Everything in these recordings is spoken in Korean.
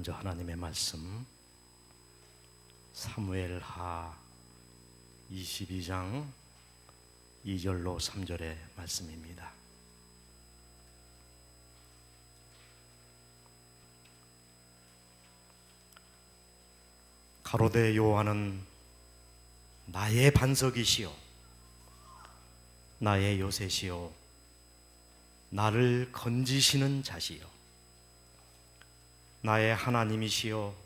먼저 하나님의 말씀 사무엘하 22장 2절로 3절의 말씀입니다. 가로되 여호와는 나의 반석이시요 나의 요새시요 나를 건지시는 자시요 나의 하나님이시요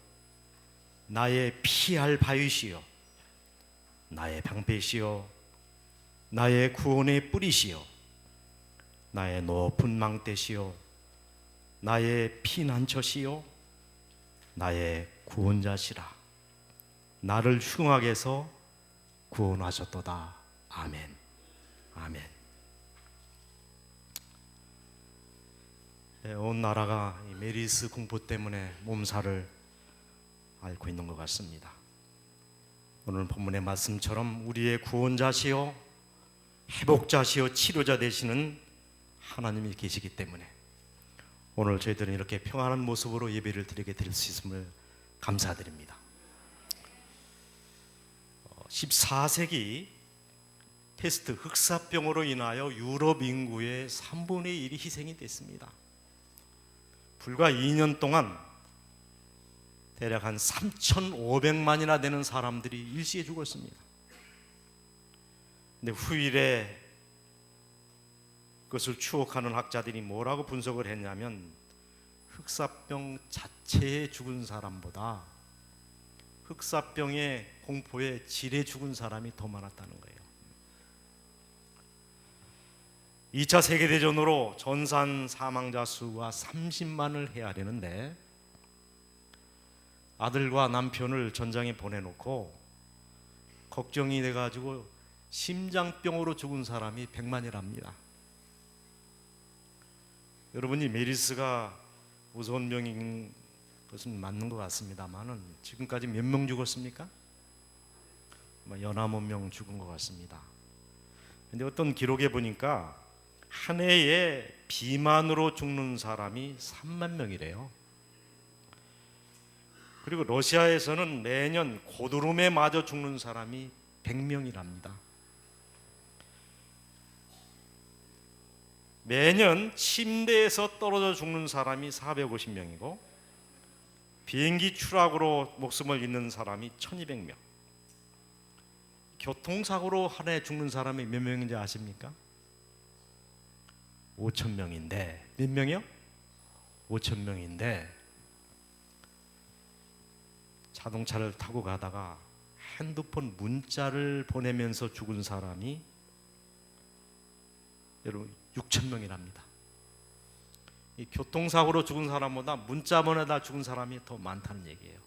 나의 피할 바위시요 나의 방패시요 나의 구원의 뿌리시요 나의 높은 망대시요 나의 피난처시요 나의 구원자시라. 나를 흉악에서 구원하셨도다. 아멘. 아멘. 온 나라가 메르스 공포 때문에 몸살을 앓고 있는 것 같습니다. 오늘 본문의 말씀처럼 우리의 구원자시요 회복자시요 치료자 되시는 하나님이 계시기 때문에 오늘 저희들은 이렇게 평안한 모습으로 예배를 드리게 될 수 있음을 감사드립니다. 14세기 패스트 흑사병으로 인하여 유럽 인구의 3분의 1이 희생이 됐습니다. 불과 2년 동안 대략 한 3,500만이나 되는 사람들이 일시에 죽었습니다. 근데 후일에 그것을 추억하는 학자들이 뭐라고 분석을 했냐면 흑사병 자체에 죽은 사람보다 흑사병의 공포에 질에 죽은 사람이 더 많았다는 거예요. 2차 세계대전으로 전산 사망자 수가 30만을 헤아리는데 아들과 남편을 전장에 보내놓고 걱정이 돼가지고 심장병으로 죽은 사람이 100만이랍니다. 여러분이 메르스가 무서운 병인 것은 맞는 것 같습니다만은 지금까지 몇 명 죽었습니까? 19명 죽은 것 같습니다. 근데 어떤 기록에 보니까 한 해에 비만으로 죽는 사람이 3만 명이래요. 그리고 러시아에서는 매년 고드름에 맞아 죽는 사람이 100명이랍니다. 매년 침대에서 떨어져 죽는 사람이 450명이고 비행기 추락으로 목숨을 잃는 사람이 1200명. 교통사고로 한 해 죽는 사람이 몇 명인지 아십니까? 5,000명인데 몇 명이요? 5,000명인데 자동차를 타고 가다가 핸드폰 문자를 보내면서 죽은 사람이 여러분 6,000명이랍니다. 이 교통사고로 죽은 사람보다 문자 보내다 죽은 사람이 더 많다는 얘기예요.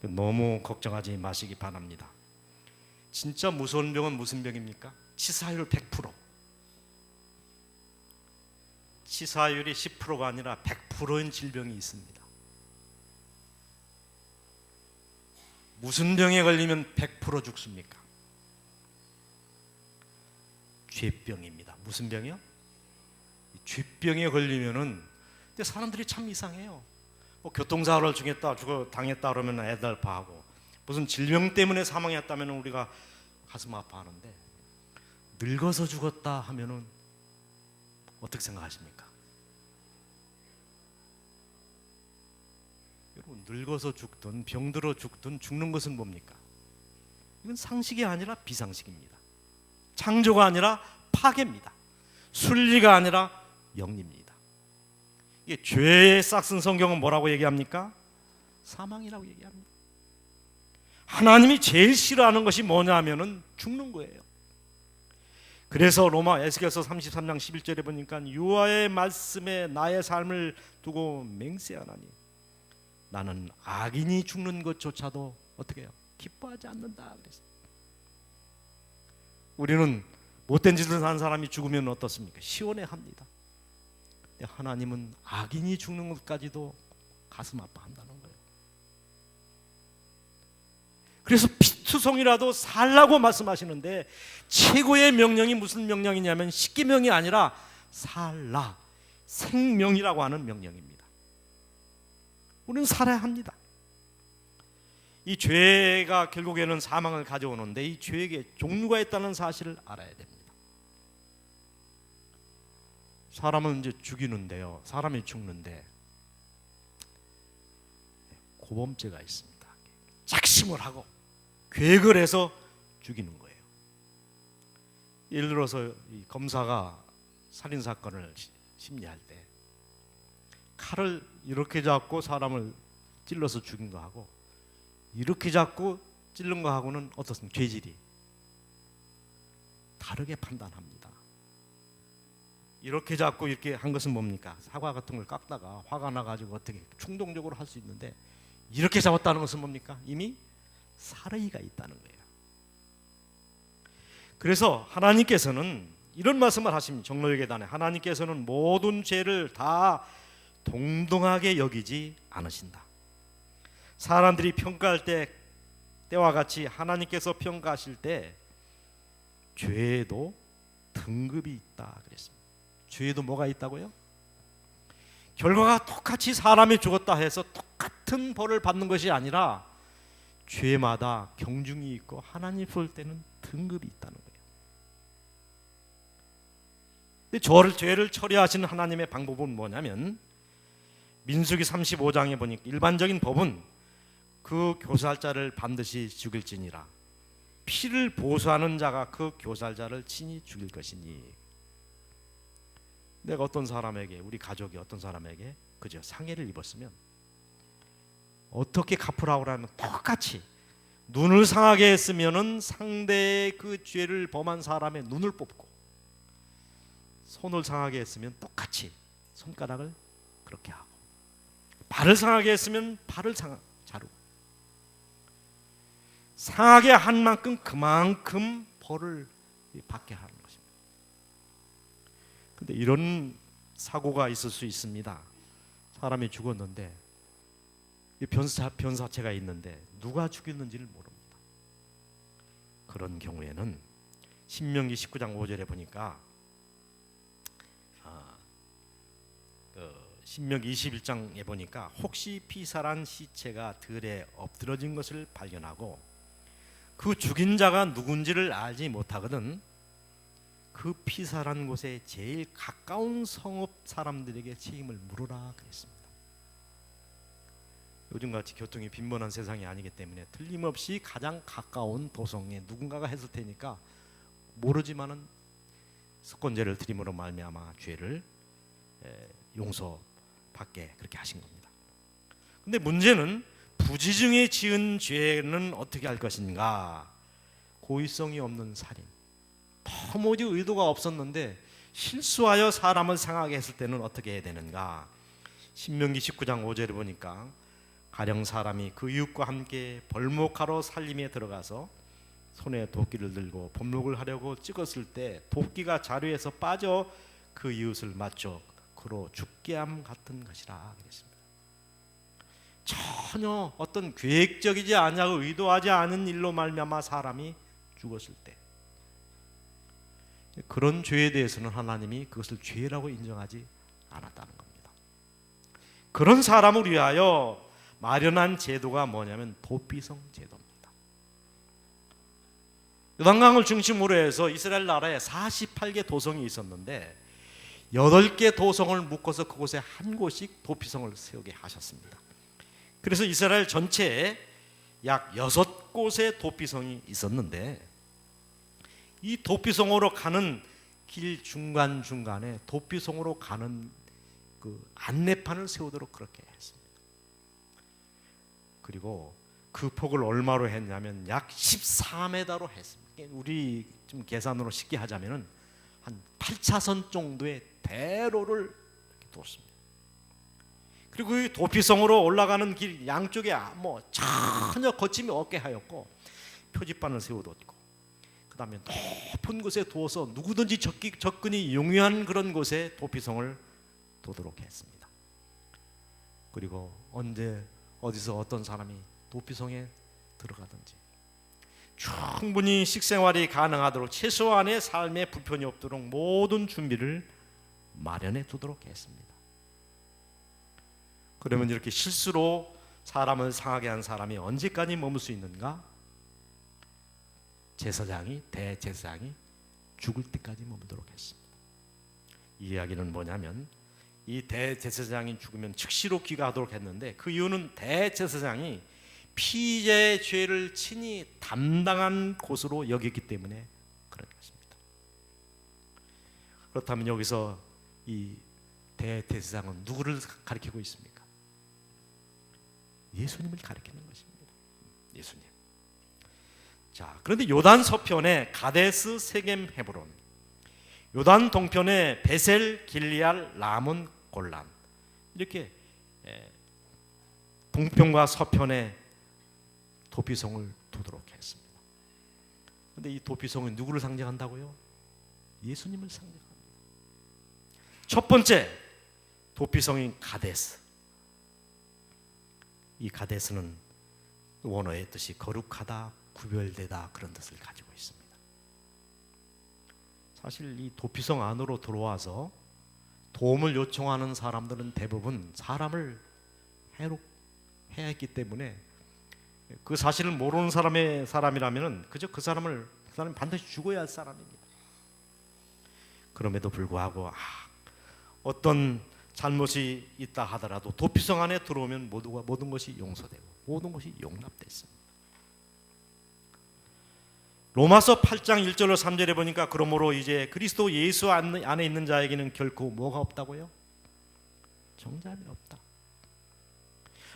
너무 걱정하지 마시기 바랍니다. 진짜 무서운 병은 무슨 병입니까? 치사율 100%. 치사율이 10%가 아니라 100%인 질병이 있습니다. 무슨 병에 걸리면 100% 죽습니까? 죄병입니다. 무슨 병이요? 죄병에 걸리면은 근데 사람들이 참 이상해요. 교통사고를 당했다 그러면 애달파하고 무슨 질병 때문에 사망했다면 우리가 가슴 아파하는데 늙어서 죽었다 하면은 어떻게 생각하십니까? 여러분 늙어서 죽든 병들어 죽든 죽는 것은 뭡니까? 이건 상식이 아니라 비상식입니다. 창조가 아니라 파괴입니다. 순리가 아니라 영리입니다. 이게 죄의 싹슨 성경은 뭐라고 얘기합니까? 사망이라고 얘기합니다. 하나님이 제일 싫어하는 것이 뭐냐면은 죽는 거예요. 그래서 로마 에스겔서 33장 11절에 보니까 여호와의 말씀에 나의 삶을 두고 맹세하나니 나는 악인이 죽는 것조차도 어떻게 해요? 기뻐하지 않는다 그랬어요. 우리는 못된 짓을 한 사람이 죽으면 어떻습니까? 시원해합니다. 하나님은 악인이 죽는 것까지도 가슴 아파한다는 거예요. 그래서 피투성이라도 살라고 말씀하시는데 최고의 명령이 무슨 명령이냐면 십계명이 아니라 살라, 생명이라고 하는 명령입니다. 우리는 살아야 합니다. 이 죄가 결국에는 사망을 가져오는데 이 죄에게 종류가 있다는 사실을 알아야 됩니다. 사람은 이제 죽이는데요, 사람이 죽는데 고범죄가 있습니다. 작심을 하고 계획을 해서 죽이는 거예요. 예를 들어서 이 검사가 살인 사건을 심리할 때 칼을 이렇게 잡고 사람을 찔러서 죽인 거하고 이렇게 잡고 찔른 거하고는 어떻습니까? 죄질이 다르게 판단합니다. 이렇게 잡고 이렇게 한 것은 뭡니까? 사과 같은 걸 깎다가 화가 나가지고 어떻게 충동적으로 할 수 있는데, 이렇게 잡았다는 것은 뭡니까? 이미 살해가 있다는 거예요. 그래서 하나님께서는 이런 말씀을 하십니다. 종로예계단에 하나님께서는 모든 죄를 다 동등하게 여기지 않으신다. 사람들이 평가할 때와 같이 하나님께서 평가하실 때 죄에도 등급이 있다 그랬습니다. 죄에도 뭐가 있다고요? 결과가 똑같이 사람이 죽었다 해서 똑같은 벌을 받는 것이 아니라 죄마다 경중이 있고 하나님 볼 때는 등급이 있다는 거예요. 근데 죄를 처리하시는 하나님의 방법은 뭐냐면, 민수기 35장에 보니까 일반적인 법은 그 교살자를 반드시 죽일지니라, 피를 보수하는 자가 그 교살자를 친히 죽일 것이니. 내가 어떤 사람에게, 우리 가족이 어떤 사람에게 그저 상해를 입었으면 어떻게 갚으라고 하면 똑같이 눈을 상하게 했으면은 상대의 그 죄를 범한 사람의 눈을 뽑고, 손을 상하게 했으면 똑같이 손가락을 그렇게 하고, 발을 상하게 했으면 발을 자르고, 상하게 한 만큼 그만큼 벌을 받게 하는 것입니다. 근데 이런 사고가 있을 수 있습니다. 사람이 죽었는데 변사체가 있는데 누가 죽였는지를 모릅니다. 그런 경우에는 신명기 19장 5절에 보니까 신명기 21장에 보니까 혹시 피살한 시체가 들에 엎드러진 것을 발견하고 그 죽인 자가 누군지를 알지 못하거든 그 피살한 곳에 제일 가까운 성읍 사람들에게 책임을 물으라 그랬습니다. 요즘같이 교통이 빈번한 세상이 아니기 때문에 틀림없이 가장 가까운 도성에 누군가가 했을 테니까 모르지만은 석권죄를 드림으로 말미암아 죄를 용서받게 그렇게 하신 겁니다. 근데 문제는 부지중에 지은 죄는 어떻게 할 것인가? 고의성이 없는 살인, 도무지 의도가 없었는데 실수하여 사람을 상하게 했을 때는 어떻게 해야 되는가? 신명기 19장 5절에 보니까 가령 사람이 그 이웃과 함께 벌목하러 살림에 들어가서 손에 도끼를 들고 범목을 하려고 찍었을 때 도끼가 자루에서 빠져 그 이웃을 맞춰 그로 죽게 함 같은 것이라 그랬습니다. 전혀 어떤 계획적이지 아니하고 의도하지 않은 일로 말미암아 사람이 죽었을 때, 그런 죄에 대해서는 하나님이 그것을 죄라고 인정하지 않았다는 겁니다. 그런 사람을 위하여 마련한 제도가 뭐냐면 도피성 제도입니다. 요단강을 중심으로 해서 이스라엘 나라에 48개 도성이 있었는데 8개 도성을 묶어서 그곳에 한 곳씩 도피성을 세우게 하셨습니다. 그래서 이스라엘 전체에 약 6곳의 도피성이 있었는데 이 도피성으로 가는 길 중간중간에 도피성으로 가는 그 안내판을 세우도록 그렇게 했습니다. 그리고 그 폭을 얼마로 했냐면 약 14m로 했습니다. 우리 좀 계산으로 쉽게 하자면은 한 8차선 정도의 대로를 이렇게 뒀습니다. 그리고 이 도피성으로 올라가는 길 양쪽에 뭐 전혀 거침이 없게 하였고 표지판을 세워뒀고, 그 다음에 높은 곳에 두어서 누구든지 접근이 용이한 그런 곳에 도피성을 두도록 했습니다. 그리고 언제 어디서 어떤 사람이 도피성에 들어가든지 충분히 식생활이 가능하도록 최소한의 삶의 불편이 없도록 모든 준비를 마련해 두도록 했습니다. 그러면 이렇게 실수로 사람을 상하게 한 사람이 언제까지 머물 수 있는가? 대제사장이 죽을 때까지 머물도록 했습니다. 이 이야기는 뭐냐면 이 대제사장이 죽으면 즉시로 귀가하도록 했는데 그 이유는 대제사장이 피의자의 죄를 친히 담당한 곳으로 여겼기 때문에 그런 것입니다. 그렇다면 여기서 이 대제사장은 누구를 가리키고 있습니까? 예수님을 가리키는 것입니다. 예수님. 자, 그런데 요단 서편에 가데스, 세겜, 헤브론, 요단 동편에 베셀, 길리알, 라몬, 골란, 이렇게 동편과 서편에 도피성을 두도록 했습니다. 그런데 이 도피성은 누구를 상징한다고요? 예수님을 상징합니다. 첫 번째 도피성인 가데스. 이 가데스는 원어의 뜻이 거룩하다, 구별되다 그런 뜻을 가지고 있습니다. 사실 이 도피성 안으로 들어와서 도움을 요청하는 사람들은 대부분 사람을 해롭해야 했기 때문에 그 사실을 모르는 사람이라면 그저 그 사람이 반드시 죽어야 할 사람입니다. 그럼에도 불구하고 어떤 잘못이 있다 하더라도 도피성 안에 들어오면 모든 것이 용서되고 모든 것이 용납됐습니다. 로마서 8장 1절로 3절에 보니까 그러므로 이제 그리스도 예수 안에 있는 자에게는 결코 뭐가 없다고요? 정죄함이 없다.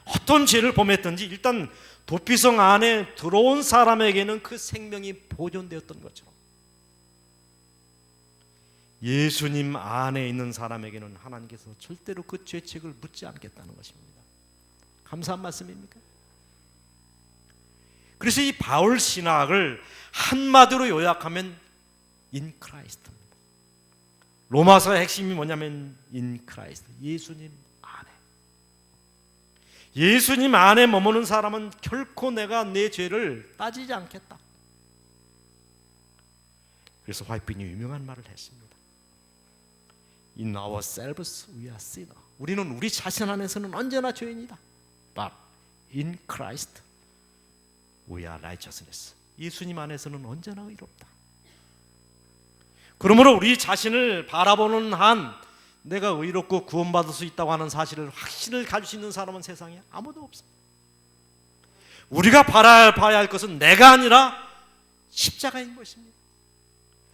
어떤 죄를 범했든지 일단 도피성 안에 들어온 사람에게는 그 생명이 보존되었던 것처럼 예수님 안에 있는 사람에게는 하나님께서 절대로 그 죄책을 묻지 않겠다는 것입니다. 감사한 말씀입니까? 그래서 이 바울 신학을 한마디로 요약하면 in Christ입니다. 로마서의 핵심이 뭐냐면 in Christ, 예수님 안에. 예수님 안에 머무는 사람은 결코 내가 내 죄를 따지지 않겠다. 그래서 화이트빈이 유명한 말을 했습니다. In ourselves we are sinner. 우리는 우리 자신 안에서는 언제나 죄인이다. But in Christ we are righteousness. 예수님 안에서는 언제나 의롭다. 그러므로 우리 자신을 바라보는 한 내가 의롭고 구원받을 수 있다고 하는 사실을 확신을 가질 수 있는 사람은 세상에 아무도 없습니다. 우리가 바라봐야 할 것은 내가 아니라 십자가인 것입니다.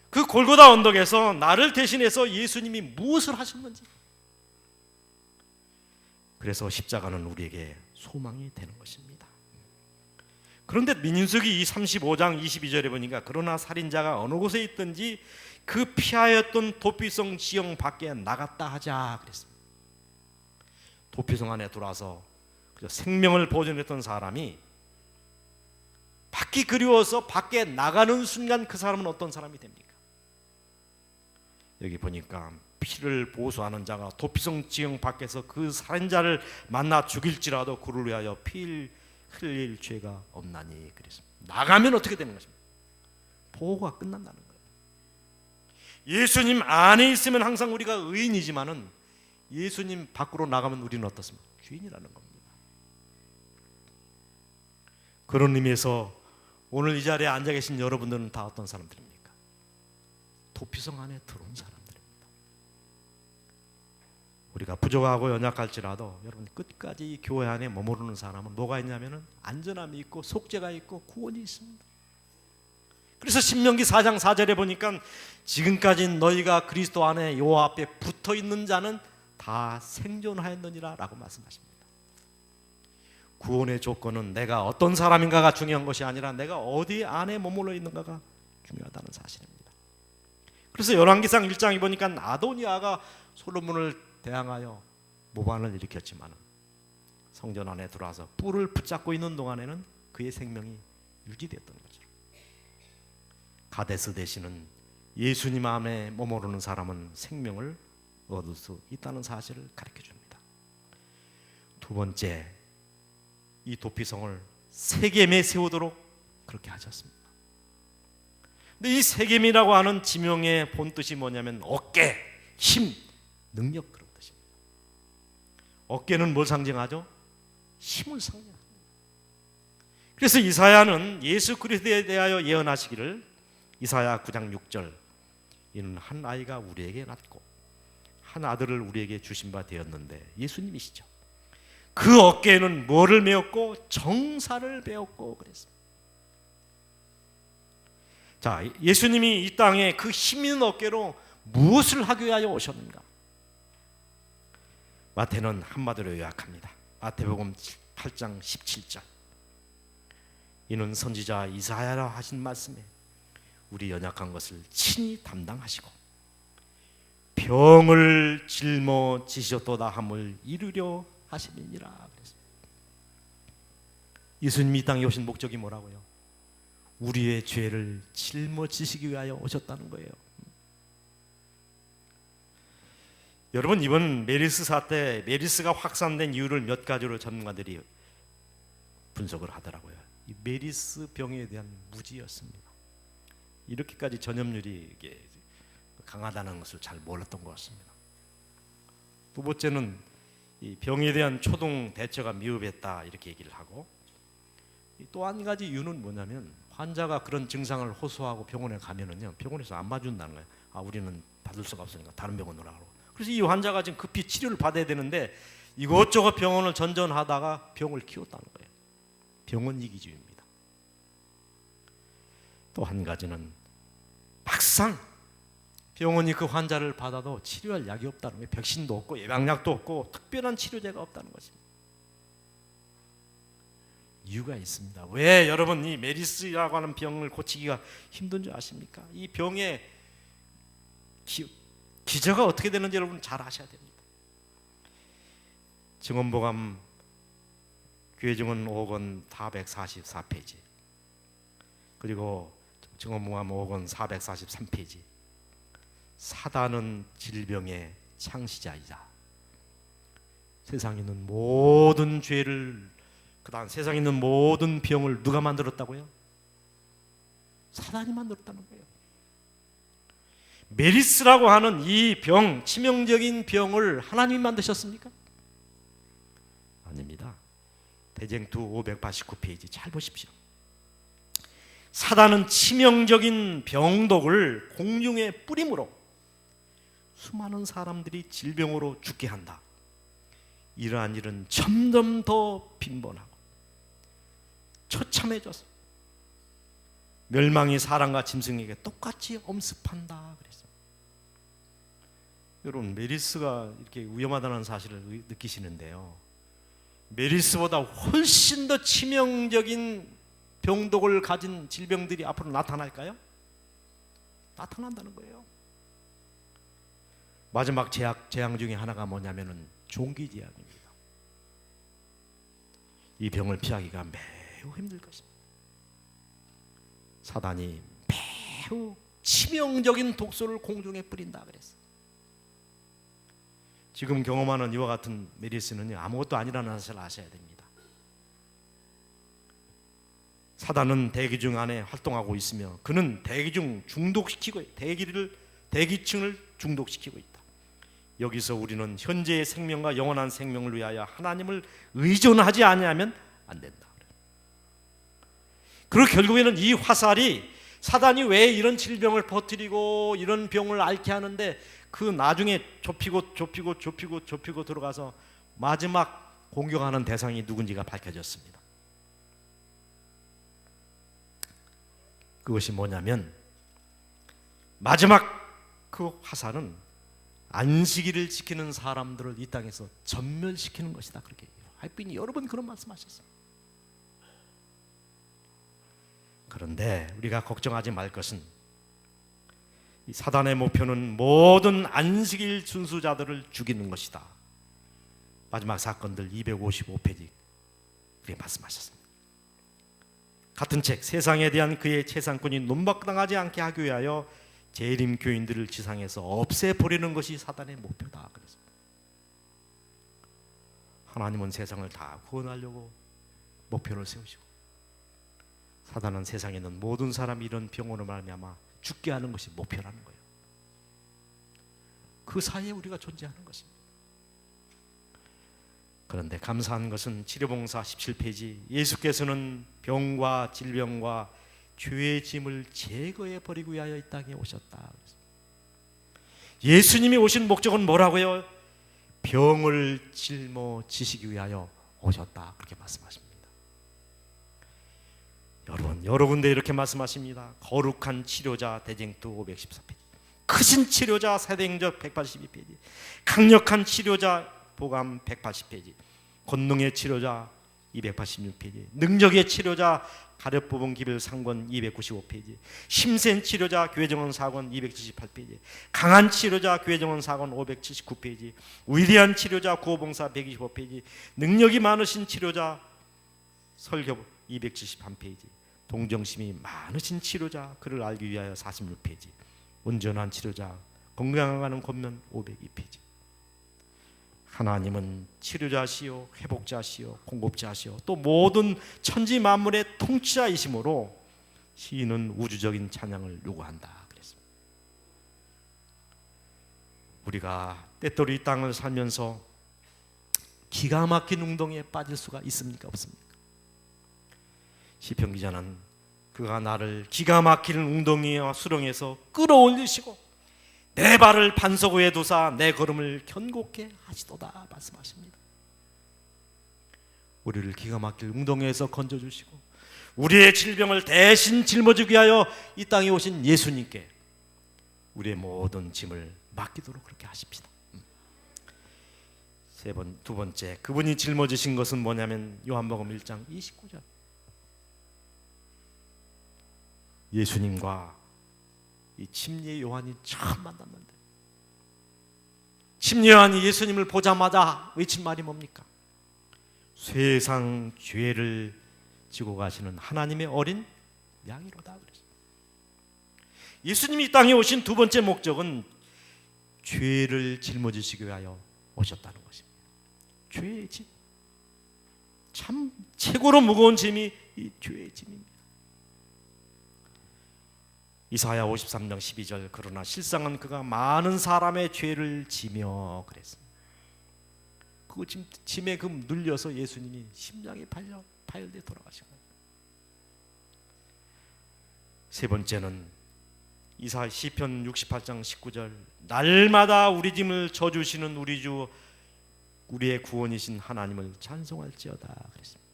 그 골고다 언덕에서 나를 대신해서 예수님이 무엇을 하셨는지, 그래서 십자가는 우리에게 소망이 되는 것입니다. 그런데 민수기 35장 22절에 보니까 그러나 살인자가 어느 곳에 있든지 그 피하였던 도피성 지형 밖에 나갔다 하자 그랬습니다. 도피성 안에 들어와서 생명을 보존했던 사람이 밖이 그리워서 밖에 나가는 순간 그 사람은 어떤 사람이 됩니까? 여기 보니까 피를 보수하는 자가 도피성 지형 밖에서 그 살인자를 만나 죽일지라도 그를 위하여 피 흘릴 죄가 없나니 그랬습니다. 나가면 어떻게 되는 것입니까? 보호가 끝난다는 거예요. 예수님 안에 있으면 항상 우리가 의인이지만은 예수님 밖으로 나가면 우리는 어떻습니까? 죄인이라는 겁니다. 그런 의미에서 오늘 이 자리에 앉아 계신 여러분들은 다 어떤 사람들입니까? 도피성 안에 들어온 사람들입니다. 우리가 부족하고 연약할지라도 여러분 끝까지 이 교회 안에 머무르는 사람은 뭐가 있냐면은 안전함이 있고 속죄가 있고 구원이 있습니다. 그래서 신명기 4장 4절에 보니까 지금까지 너희가 그리스도 안에 요 앞에 붙어 있는 자는 다 생존하였느니라 라고 말씀하십니다. 구원의 조건은 내가 어떤 사람인가가 중요한 것이 아니라 내가 어디 안에 머물러 있는가가 중요하다는 사실입니다. 그래서 열왕기상 1장에 보니까 아도니아가 솔로몬을 대항하여 모반을 일으켰지만 성전 안에 들어와서 뿔을 붙잡고 있는 동안에는 그의 생명이 유지되었던 거죠. 가데스 대신은 예수님 안에 머무르는 사람은 생명을 얻을 수 있다는 사실을 가르쳐 줍니다. 두 번째, 이 도피성을 세겜에 세우도록 그렇게 하셨습니다. 근데 이 세겜이라고 하는 지명의 본뜻이 뭐냐면 어깨, 힘, 능력 그런 뜻입니다. 어깨는 뭘 상징하죠? 힘을 상징합니다. 그래서 이사야는 예수 그리스도에 대하여 예언하시기를 이사야 9장 6절 이는 한 아이가 우리에게 낳고 한 아들을 우리에게 주신 바 되었는데 예수님이시죠. 그 어깨에는 뭐를 메었고 정사를 메었고 그랬습니다. 자, 예수님이 이 땅에 그 힘 있는 어깨로 무엇을 하기 위하여 오셨는가? 마태는 한마디로 요약합니다. 마태복음 8장 17절 이는 선지자 이사야라 하신 말씀에 우리 연약한 것을 친히 담당하시고 병을 짊어지셨도다 함을 이루려 하시니라. 예수님이 이 땅에 오신 목적이 뭐라고요? 우리의 죄를 짊어지시기 위하여 오셨다는 거예요. 여러분, 이번 메르스 사태, 메르스가 확산된 이유를 몇 가지로 전문가들이 분석을 하더라고요. 이 메르스 병에 대한 무지였습니다. 이렇게까지 전염률이 강하다는 것을 잘 몰랐던 것 같습니다. 두 번째는 이 병에 대한 초동 대처가 미흡했다 이렇게 얘기를 하고, 또 한 가지 이유는 뭐냐면 환자가 그런 증상을 호소하고 병원에 가면은요, 병원에서 안 봐준다는 거예요. 우리는 받을 수가 없으니까 다른 병원으로 가고. 그래서 이 환자가 지금 급히 치료를 받아야 되는데 이것저것 병원을 전전하다가 병을 키웠다는 거예요. 병원 이기주의입니다. 또 한 가지는 막상 병원이 그 환자를 받아도 치료할 약이 없다는 거예요. 백신도 없고 예방약도 없고 특별한 치료제가 없다는 것입니다. 이유가 있습니다. 왜 여러분 이 메르스라고 하는 병을 고치기가 힘든 줄 아십니까? 이 병의 기저가 어떻게 되는지 여러분 잘 아셔야 됩니다. 증언보감 교회증언 5권 444페이지 그리고 증언보감 5권 443페이지 사단은 질병의 창시자이자 세상에 있는 모든 죄를 그다음 세상에 있는 모든 병을 누가 만들었다고요? 사단이 만들었다는 거예요. 메르스라고 하는 이 병, 치명적인 병을 하나님이 만드셨습니까? 아닙니다. 대쟁투 589페이지 잘 보십시오. 사단은 치명적인 병독을 공중에 뿌림으로 수많은 사람들이 질병으로 죽게 한다. 이러한 일은 점점 더 빈번하고 처참해져서 멸망이 사람과 짐승에게 똑같이 엄습한다 그랬어요. 여러분, 메르스가 이렇게 위험하다는 사실을 느끼시는데요, 메르스보다 훨씬 더 치명적인 병독을 가진 질병들이 앞으로 나타날까요? 나타난다는 거예요. 마지막 재앙 중에 하나가 뭐냐면은 종기재앙입니다. 이 병을 피하기가 매우 힘들 것입니다. 사단이 매우 치명적인 독소를 공중에 뿌린다 그랬어요. 지금 경험하는 이와 같은 메르스는요, 아무것도 아니라는 사실을 아셔야 됩니다. 사단은 대기중 안에 활동하고 있으며 그는 대기중 중독시키고 대기층을 중독시키고 있다. 여기서 우리는 현재의 생명과 영원한 생명을 위하여 하나님을 의존하지 아니하면 안 된다. 그리고 결국에는 이 화살이 사단이 왜 이런 질병을 퍼뜨리고 이런 병을 앓게 하는데 그 나중에 좁히고 들어가서 마지막 공격하는 대상이 누군지가 밝혀졌습니다. 그것이 뭐냐면 마지막 그 화살은 안식일을 지키는 사람들을 이 땅에서 전멸시키는 것이다. 그렇게 하나님이 여러 번 그런 말씀하셨어요. 그런데 우리가 걱정하지 말 것은 이 사단의 목표는 모든 안식일 준수자들을 죽이는 것이다. 마지막 사건들 255페이지 그렇게 말씀하셨습니다. 같은 책 세상에 대한 그의 재산권이 논박당하지 않게 하기 위하여 재림 교인들을 지상에서 없애버리는 것이 사단의 목표다. 그래서 하나님은 세상을 다 구원하려고 목표를 세우시고 사단은 세상에 있는 모든 사람이 이런 병으로 말미암아 죽게 하는 것이 목표라는 거예요. 그 사이에 우리가 존재하는 것입니다. 그런데 감사한 것은 치료봉사 17페이지, 예수께서는 병과 질병과 죄의 짐을 제거해 버리기 위하여 이 땅에 오셨다. 예수님이 오신 목적은 뭐라고요? 병을 짊어지시기 위하여 오셨다, 그렇게 말씀하십니다. 여러분, 여러 군데 이렇게 말씀하십니다. 거룩한 치료자 대쟁투 514페이지, 크신 치료자 사도행전 182페이지, 강력한 치료자 보감 180페이지, 권능의 치료자 286페이지, 능력의 치료자 가렵법원 기별 상권 295페이지, 심센 치료자 교회정원 사권 278페이지, 강한 치료자 교회정원 사권 579페이지, 위대한 치료자 구호봉사 125페이지, 능력이 많으신 치료자 설교 273페이지, 동정심이 많으신 치료자 그를 알기 위하여 46페이지, 온전한 치료자 건강하는 권면 502페이지. 하나님은 치료자시요 회복자시요 공급자시요 또 모든 천지 만물의 통치자이심으로 시인은 우주적인 찬양을 요구한다 그랬습니다. 우리가 때때로 이 땅을 살면서 기가 막힌 운동에 빠질 수가 있습니까? 없습니까? 시편 기자는 그가 나를 기가 막히는 웅덩이와 수렁에서 끌어올리시고 내 발을 반석 위에 두사 내 걸음을 견고케 하시도다 말씀하십니다. 우리를 기가 막힐 웅덩이에서 건져주시고 우리의 질병을 대신 짊어지기 위하여 이 땅에 오신 예수님께 우리의 모든 짐을 맡기도록 그렇게 하십시다. 두 번째, 그분이 짊어지신 것은 뭐냐면 요한복음 1장 29절, 예수님과 이 침례 요한이 처음 만났는데 침례 요한이 예수님을 보자마자 외친 말이 뭡니까? 세상 죄를 지고 가시는 하나님의 어린 양이로다 그랬어요. 예수님이 이 땅에 오신 두 번째 목적은 죄를 짊어지시기 위하여 오셨다는 것입니다. 죄의 짐, 참 최고로 무거운 짐이 이 죄의 짐입니다. 이사야 53장 12절, 그러나 실상은 그가 많은 사람의 죄를 지며 그랬습니다. 그 짐에 그 눌려서 예수님이 심장이 파열돼 돌아가신 거예요. 세 번째는 이사야 시편 68장 19절, 날마다 우리 짐을 져주시는 우리 주 우리의 구원이신 하나님을 찬송할지어다 그랬습니다.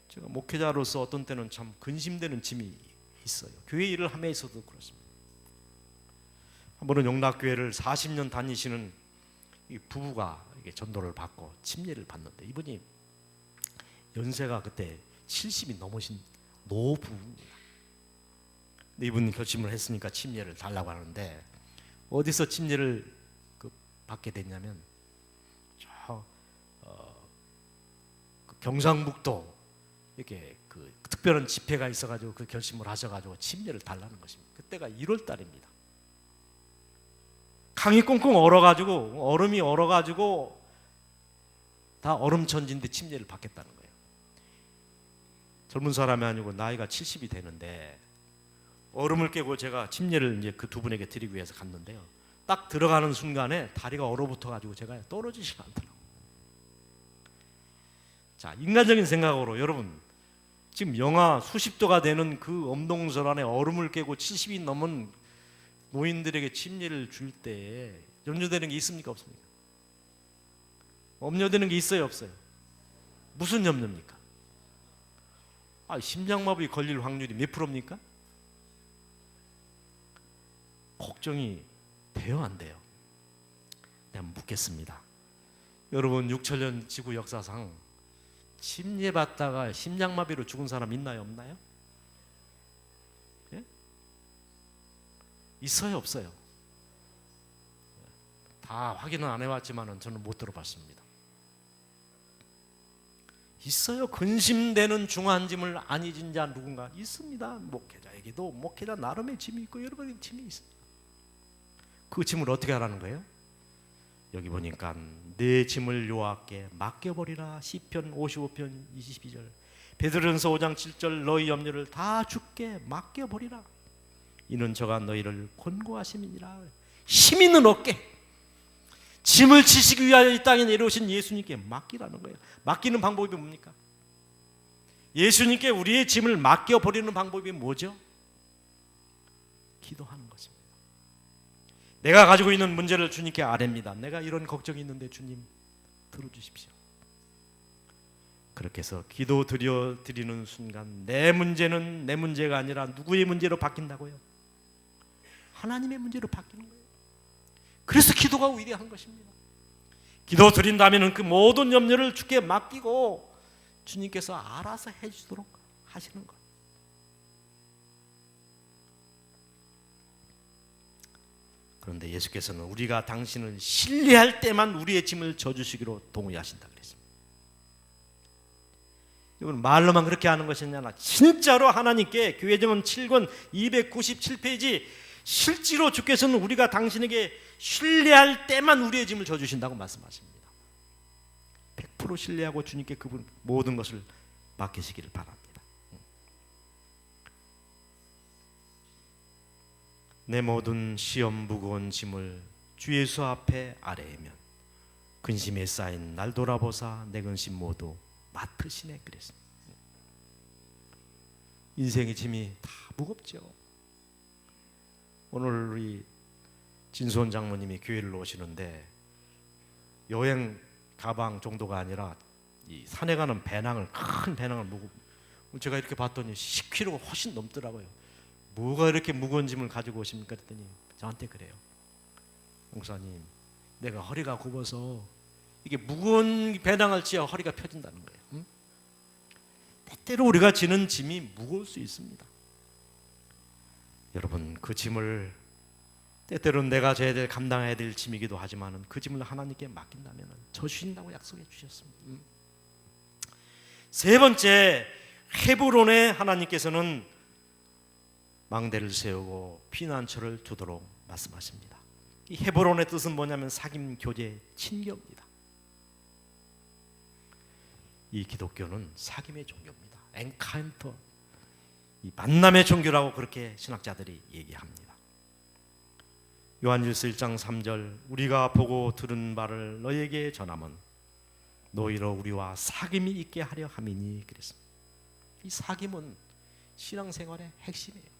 제가 목회자로서 어떤 때는 참 근심되는 짐이 있어요. 교회 일을 하면서도 그렇습니다. 한 번은 영락교회를 40년 다니시는 이 부부가 전도를 받고 침례를 받는데 이분이 연세가 그때 70이 넘으신 노부부입니다. 근데 이분이 결심을 했으니까 침례를 달라고 하는데 어디서 침례를 받게 됐냐면 경상북도 이렇게 그 특별한 집회가 있어가지고 그 결심을 하셔가지고 침례를 달라는 것입니다. 그때가 1월 달입니다. 강이 꽁꽁 얼어가지고 얼음이 얼어가지고 다 얼음천지인데 침례를 받겠다는 거예요. 젊은 사람이 아니고 나이가 70이 되는데 얼음을 깨고 제가 침례를 이제 그 두 분에게 드리기 위해서 갔는데요. 딱 들어가는 순간에 다리가 얼어붙어가지고 제가 떨어지지가 않더라고요. 자, 인간적인 생각으로 여러분, 지금 영하 수십 도가 되는 그 엄동설 안에 얼음을 깨고 70이 넘은 노인들에게 침례를 줄 때 염려되는 게 있습니까? 없습니까? 염려되는 게 있어요? 없어요? 무슨 염려입니까? 심장마비 걸릴 확률이 몇 프로입니까? 걱정이 돼요, 안 돼요? 내가 묻겠습니다. 여러분, 6천년 지구 역사상 침례 받다가 심장마비로 죽은 사람 있나요, 없나요? 예? 있어요, 없어요? 다 확인은 안 해봤지만은 저는 못 들어봤습니다. 있어요. 근심되는 중한 짐을 안 잊은 자 누군가 있습니다. 목회자에게도 목회자 나름의 짐이 있고 여러분의 짐이 있습니다. 그 짐을 어떻게 하라는 거예요? 여기 보니까 내 짐을 여호와께 맡겨버리라. 시편 55편 22절, 베드로전서 5장 7절, 너희 염려를 다 주께 맡겨버리라. 이는 저가 너희를 권고하심이니라. 힘 있는 어깨, 짐을 지시기 위하여 이 땅에 내려오신 예수님께 맡기라는 거예요. 맡기는 방법이 뭡니까? 예수님께 우리의 짐을 맡겨버리는 방법이 뭐죠? 기도하는 것입니다. 내가 가지고 있는 문제를 주님께 아뢰입니다. 내가 이런 걱정이 있는데 주님 들어주십시오. 그렇게 해서 기도 드리는 순간 내 문제는 내 문제가 아니라 누구의 문제로 바뀐다고요? 하나님의 문제로 바뀌는 거예요. 그래서 기도가 위대한 것입니다. 기도 드린다면 그 모든 염려를 주께 맡기고 주님께서 알아서 해주도록 하시는 것. 그런데 예수께서는 우리가 당신을 신뢰할 때만 우리의 짐을 져주시기로 동의하신다 그랬습니다. 이건 말로만 그렇게 하는 것이 아니라 진짜로 하나님께 교회정원 7권 297페이지 실제로 주께서는 우리가 당신에게 신뢰할 때만 우리의 짐을 져주신다고 말씀하십니다. 100% 신뢰하고 주님께 그분 모든 것을 맡기시기를 바랍니다. 내 모든 시험 무거운 짐을 주 예수 앞에 아뢰면 근심에 쌓인 날 돌아보사 내 근심 모두 맡으시네 그랬습니다. 인생의 짐이 다 무겁죠. 오늘 우리 진수원 장모님이 교회를 오시는데 여행 가방 정도가 아니라 이 산에 가는 배낭을 큰 배낭을 무거. 제가 이렇게 봤더니 10kg가 훨씬 넘더라고요. 뭐가 이렇게 무거운 짐을 가지고 오십니까? 그랬더니 저한테 그래요. 목사님, 내가 허리가 굽어서 이게 무거운 배낭을 지어 허리가 펴진다는 거예요. 응? 때때로 우리가 지는 짐이 무거울 수 있습니다. 여러분, 그 짐을 때때로는 내가 져야 될 감당해야 될 짐이기도 하지만 그 짐을 하나님께 맡긴다면 져주신다고 약속해 주셨습니다. 세 번째, 헤브론에 하나님께서는 망대를 세우고 피난처를 두도록 말씀하십니다. 이 헤브론의 뜻은 뭐냐면 사귐, 교제, 친교입니다. 이 기독교는 사귐의 종교입니다. 엔카운터, 이 만남의 종교라고 그렇게 신학자들이 얘기합니다. 요한일서 1장 3절 우리가 보고 들은 바를 너에게 전함은 너희로 우리와 사귐이 있게 하려 함이니 그랬습니다. 이 사귐은 신앙생활의 핵심이에요.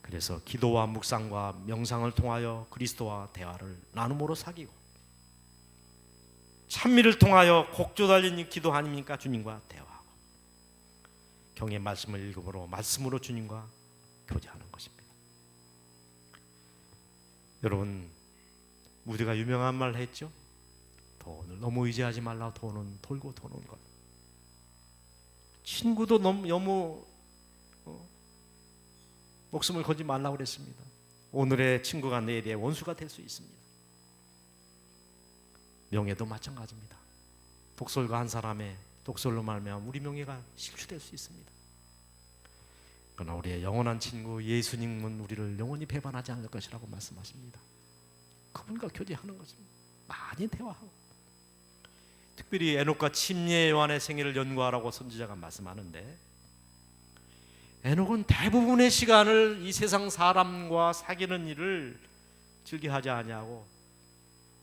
그래서 기도와 묵상과 명상을 통하여 그리스도와 대화를 나눔으로 사귀고 찬미를 통하여 곡조 달린 기도 아닙니까? 주님과 대화하고 경의 말씀을 읽음으로 말씀으로 주님과 교제하는 것입니다. 여러분, 우리가 유명한 말 했죠? 돈을 너무 의지하지 말라. 돈은 돌고 도는 것. 친구도 너무 목숨을 걸지 말라고 그랬습니다. 오늘의 친구가 내일의 원수가 될 수 있습니다. 명예도 마찬가지입니다. 독설가 한 사람의 독설로 말미암아 우리 명예가 실추될 수 있습니다. 그러나 우리의 영원한 친구 예수님은 우리를 영원히 배반하지 않을 것이라고 말씀하십니다. 그분과 교제하는 것입니다. 많이 대화하고 특별히 에녹과 침례 요한의 생애를 연구하라고 선지자가 말씀하는데 에녹은 대부분의 시간을 이 세상 사람과 사귀는 일을 즐겨하지 아니하고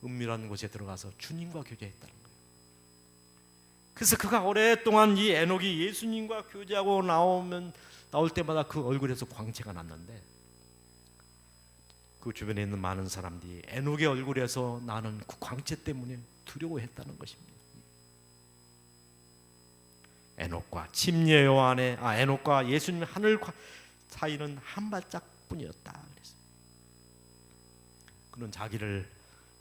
은밀한 곳에 들어가서 주님과 교제했다는 거예요. 그래서 그가 오랫동안 이 에녹이 예수님과 교제하고 나올 때마다 그 얼굴에서 광채가 났는데 그 주변에 있는 많은 사람들이 에녹의 얼굴에서 나는 그 광채 때문에 두려워했다는 것입니다. 에녹과 침례 요한의 에녹과 예수님 하늘 사이는 한 발짝뿐이었다 그랬어요. 그는 자기를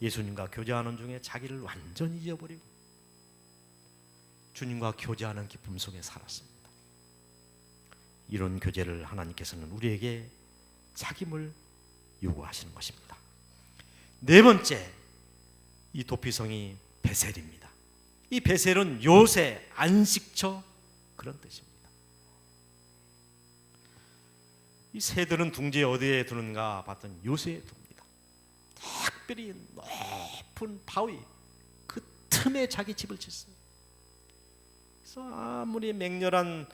예수님과 교제하는 중에 자기를 완전히 잊어버리고 주님과 교제하는 기쁨 속에 살았습니다. 이런 교제를 하나님께서는 우리에게 사귐을 요구하시는 것입니다. 네 번째, 이 도피성이 베셀입니다. 이 베셀은 요새, 안식처 그런 뜻입니다. 이 새들은 둥지에 어디에 두는가 봤더니 요새에 둡니다. 특별히 높은 바위 그 틈에 자기 집을 짓습니다. 그래서 아무리 맹렬한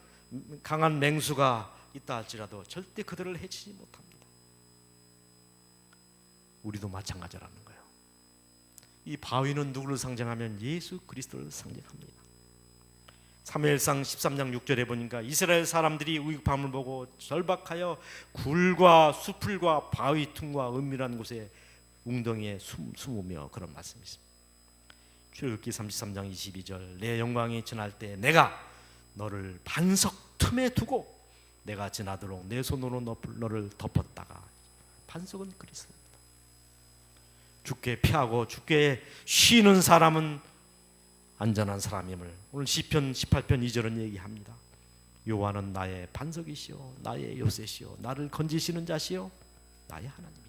강한 맹수가 있다 할지라도 절대 그들을 해치지 못합니다. 우리도 마찬가지라는 거예요. 이 바위는 누구를 상징하면 예수 그리스도를 상징합니다. 사무엘상 13장 6절에 보니까 이스라엘 사람들이 위급함을 보고 절박하여 굴과 수풀과 바위 틈과 은밀한 곳에 웅덩이에 숨으며 그런 말씀이 있습니다. 출애굽기 33장 22절 내 영광이 지날 때 내가 너를 반석 틈에 두고 내가 지나도록 내 손으로 너를 덮었다가 반석은 그리스도입니다. 주께 피하고 주께 쉬는 사람은 안전한 사람임을 오늘 시편 18편 2절은 얘기합니다. 여호와는 나의 반석이시오 나의 요새시오 나를 건지시는 자시오 나의 하나님이다.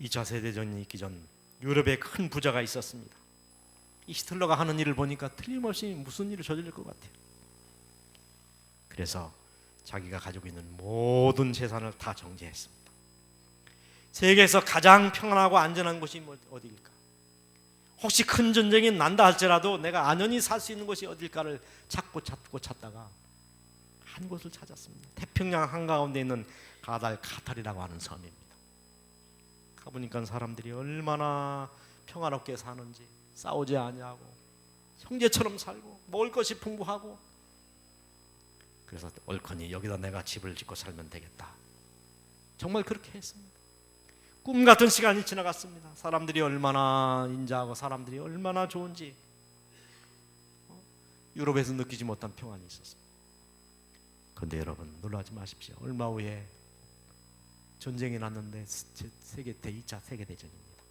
2차 세대전이 있기 전 유럽에 큰 부자가 있었습니다. 이 히틀러가 하는 일을 보니까 틀림없이 무슨 일을 저지를 것 같아요. 그래서 자기가 가지고 있는 모든 재산을 다 정지했습니다. 세계에서 가장 평안하고 안전한 곳이 어디일까? 혹시 큰 전쟁이 난다 할지라도 내가 안전히 살 수 있는 곳이 어딜까를 찾다가 한 곳을 찾았습니다. 태평양 한가운데 있는 가달카탈이라고 하는 섬입니다. 가보니까 사람들이 얼마나 평화롭게 사는지, 싸우지 아니하고 형제처럼 살고 먹을 것이 풍부하고, 그래서 옳거니 여기다 내가 집을 짓고 살면 되겠다. 정말 그렇게 했습니다. 꿈 같은 시간이 지나갔습니다. 사람들이 얼마나 인자하고 사람들이 얼마나 좋은지 유럽에서 느끼지 못한 평안이 있었습니다. 그런데 여러분 놀라지 마십시오. 얼마 후에 전쟁이 났는데 제2차 세계대전입니다.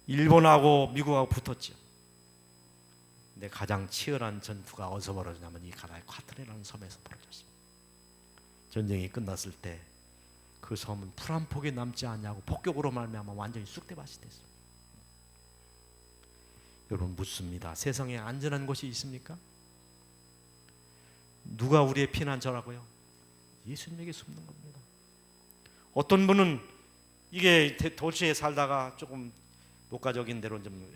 일본하고 미국하고 붙었죠. 근데 가장 치열한 전투가 어디서 벌어지냐면 이 가달카탈이라는 섬에서 벌어졌습니다. 전쟁이 끝났을 때 그 섬은 풀 한 폭이 남지 않냐고 폭격으로 말미암아 완전히 쑥대밭이 됐어요. 여러분 묻습니다. 세상에 안전한 곳이 있습니까? 누가 우리의 피난처라고요? 예수님에게 숨는 겁니다. 어떤 분은 이게 도시에 살다가 조금 목가적인 데로 좀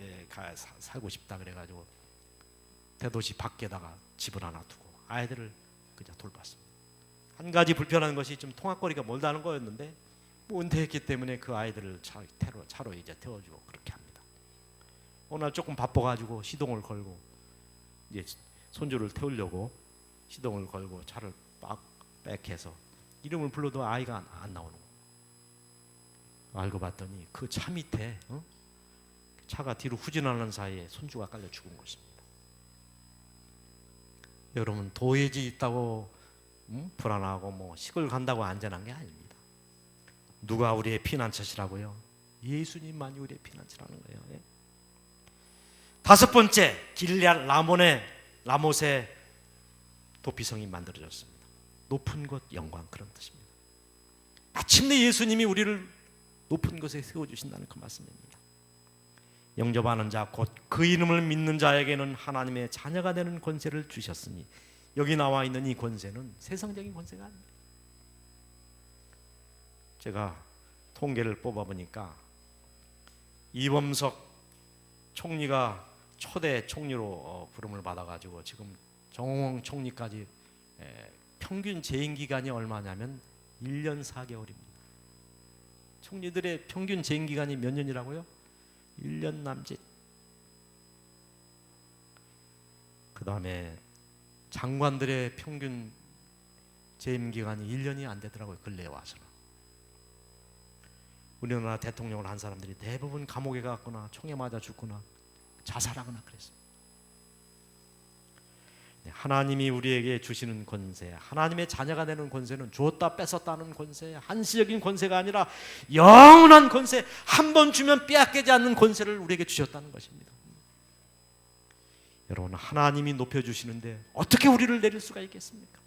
살고 싶다 그래가지고 대도시 밖에다가 집을 하나 두고 아이들을 그냥 돌봤습니다. 한 가지 불편한 것이 좀 통학거리가 멀다는 거였는데 은퇴했기 때문에 그 아이들을 차로 이제 태워주고 그렇게 합니다. 어느 날 조금 바빠가지고 시동을 걸고 이제 손주를 태우려고 시동을 걸고 차를 백해서 이름을 불러도 아이가 안 나오는 거예요. 알고 봤더니 그 차 밑에 차가 뒤로 후진하는 사이에 손주가 깔려 죽은 것입니다. 여러분 도해지 있다고 불안하고 뭐 시골 간다고 안전한 게 아닙니다. 누가 우리의 피난처시라고요? 예수님만이 우리의 피난처라는 거예요. 예? 다섯 번째, 길앗 라못의 도피성이 만들어졌습니다. 높은 곳 영광 그런 뜻입니다. 마침내 예수님이 우리를 높은 곳에 세워주신다는 그 말씀입니다. 영접하는 자 곧 그 이름을 믿는 자에게는 하나님의 자녀가 되는 권세를 주셨으니, 여기 나와 있는 이 권세는 세상적인 권세가 아닙니다. 제가 통계를 뽑아보니까 이범석 총리가 초대 총리로 부름을 받아가지고 지금 정홍원 총리까지 평균 재임 기간이 얼마냐면 1년 4개월입니다. 총리들의 평균 재임 기간이 몇 년이라고요? 1년 남짓. 그 다음에 장관들의 평균 재임 기간이 1년이 안 되더라고요. 근래에 와서는. 우리나라 대통령을 한 사람들이 대부분 감옥에 갔거나 총에 맞아 죽거나 자살하거나 그랬어요. 하나님이 우리에게 주시는 권세, 하나님의 자녀가 되는 권세는 주었다 뺏었다는 권세, 한시적인 권세가 아니라 영원한 권세, 한 번 주면 빼앗기지 않는 권세를 우리에게 주셨다는 것입니다. 여러분, 하나님이 높여주시는데 어떻게 우리를 내릴 수가 있겠습니까?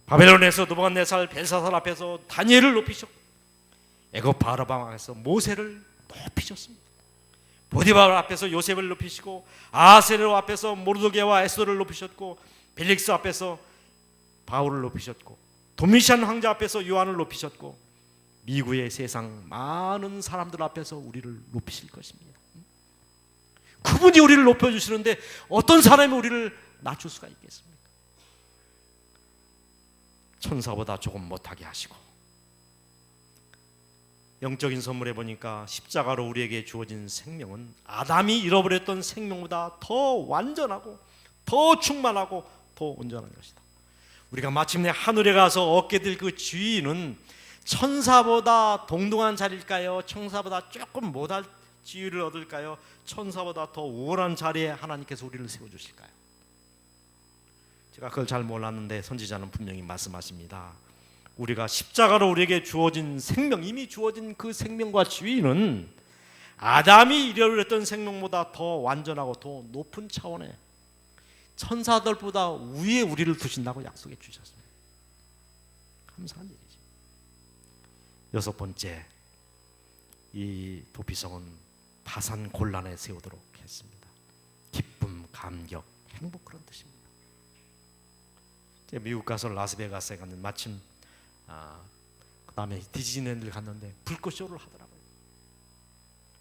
바벨론에서 느부갓네살 벨사살 앞에서 다니엘을 높이셨고, 애굽 바로 방황에서 모세를 높이셨습니다. 보디발 앞에서 요셉을 높이시고, 아하스웨로 앞에서 모르드게와 에스더를 높이셨고, 벨릭스 앞에서 바울을 높이셨고, 도미시안 황제 앞에서 요한을 높이셨고, 미국의 세상 많은 사람들 앞에서 우리를 높이실 것입니다. 그분이 우리를 높여주시는데 어떤 사람이 우리를 낮출 수가 있겠습니까? 천사보다 조금 못하게 하시고 영적인 선물에 보니까 십자가로 우리에게 주어진 생명은 아담이 잃어버렸던 생명보다 더 완전하고 더 충만하고 더 온전한 것이다. 우리가 마침내 하늘에 가서 얻게 될 그 지위는 천사보다 동등한 자리일까요? 천사보다 조금 못할 지위를 얻을까요? 천사보다 더 우월한 자리에 하나님께서 우리를 세워주실까요? 제가 그걸 잘 몰랐는데 선지자는 분명히 말씀하십니다. 우리가 십자가로 우리에게 주어진 생명, 이미 주어진 그 생명과 지위는 아담이 잃어버렸던 생명보다 더 완전하고 더 높은 차원의 천사들보다 위에 우리를 두신다고 약속해 주셨습니다. 감사한 일이죠. 여섯 번째, 이 도피성은 파산 곤란에 세우도록 했습니다. 기쁨, 감격, 행복, 그런 뜻입니다. 제가 미국 가서 라스베가스에 갔는데 마침 그 다음에 디즈니랜드를 갔는데 불꽃쇼를 하더라고요.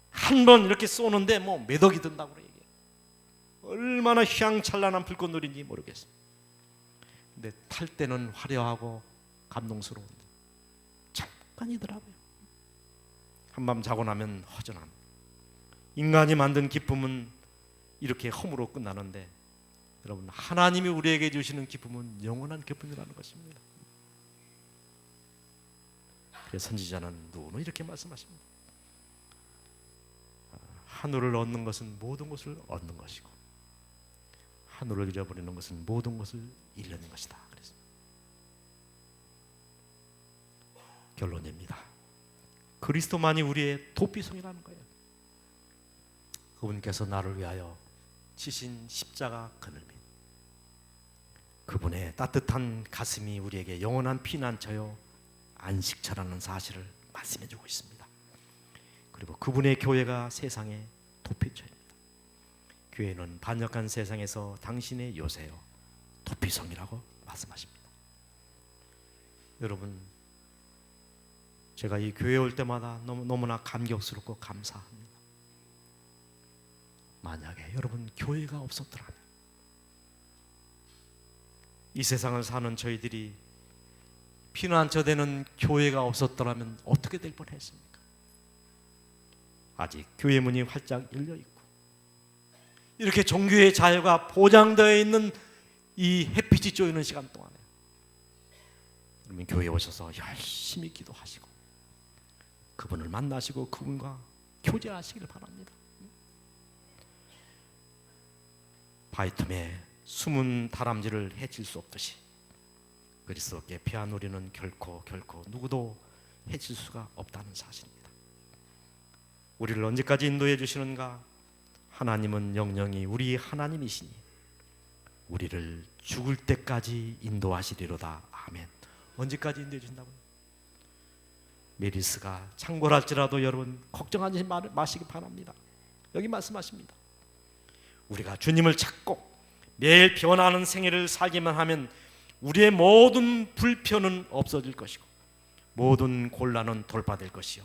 한 번 이렇게 쏘는데 뭐 몇 억이 든다고 그래요. 얼마나 휘황찬란한 불꽃놀이인지 모르겠어요. 근데 탈 때는 화려하고 감동스러운데 잠깐이더라고요. 한밤 자고 나면 허전함. 인간이 만든 기쁨은 이렇게 허무로 끝나는데 여러분, 하나님이 우리에게 주시는 기쁨은 영원한 기쁨이라는 것입니다. 그래서 선지자는 누누이 이렇게 말씀하십니다. 하늘을 얻는 것은 모든 것을 얻는 것이고 하늘을 잃어버리는 것은 모든 것을 잃는 것이다. 그래서 결론입니다. 그리스도만이 우리의 도피성이라는 거예요. 그분께서 나를 위하여 지신 십자가 그늘 밑, 그분의 따뜻한 가슴이 우리에게 영원한 피난처요 안식처라는 사실을 말씀해주고 있습니다. 그리고 그분의 교회가 세상의 도피처입니다. 교회는 반역한 세상에서 당신의 요새요 도피성이라고 말씀하십니다. 여러분, 제가 이 교회에 올 때마다 너무나 감격스럽고 감사합니다. 만약에 여러분 교회가 없었더라면, 이 세상을 사는 저희들이 피난처 되는 교회가 없었더라면 어떻게 될 뻔했습니까? 아직 교회 문이 활짝 열려 있고 이렇게 종교의 자유가 보장되어 있는 이 햇빛이 쬐는 시간 동안에 여러분 교회에 오셔서 열심히 기도하시고 그분을 만나시고 그분과 교제하시길 바랍니다. 바위 틈에 숨은 다람쥐를 해칠 수 없듯이 그리스도께 피한 우리는 결코 누구도 해칠 수가 없다는 사실입니다. 우리를 언제까지 인도해 주시는가? 하나님은 영영이 우리 하나님이시니 우리를 죽을 때까지 인도하시리로다. 아멘. 언제까지 인도해 주신다고요? 메리스가 창궐할지라도 여러분 걱정하지 마시기 바랍니다. 여기 말씀하십니다. 우리가 주님을 찾고 매일 변하는 생애를 살기만 하면 우리의 모든 불편은 없어질 것이고 모든 곤란은 돌파될 것이요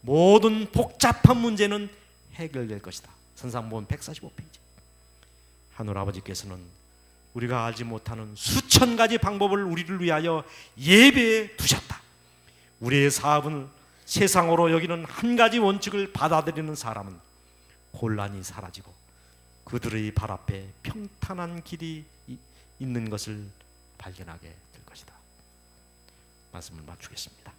모든 복잡한 문제는 해결될 것이다. 선상본 145페이지. 하늘 아버지께서는 우리가 알지 못하는 수천 가지 방법을 우리를 위하여 예배해 두셨다. 우리의 사업은 세상으로 여기는 한 가지 원칙을 받아들이는 사람은 곤란이 사라지고 그들의 발 앞에 평탄한 길이 있는 것을 발견하게 될 것이다. 말씀을 마치겠습니다.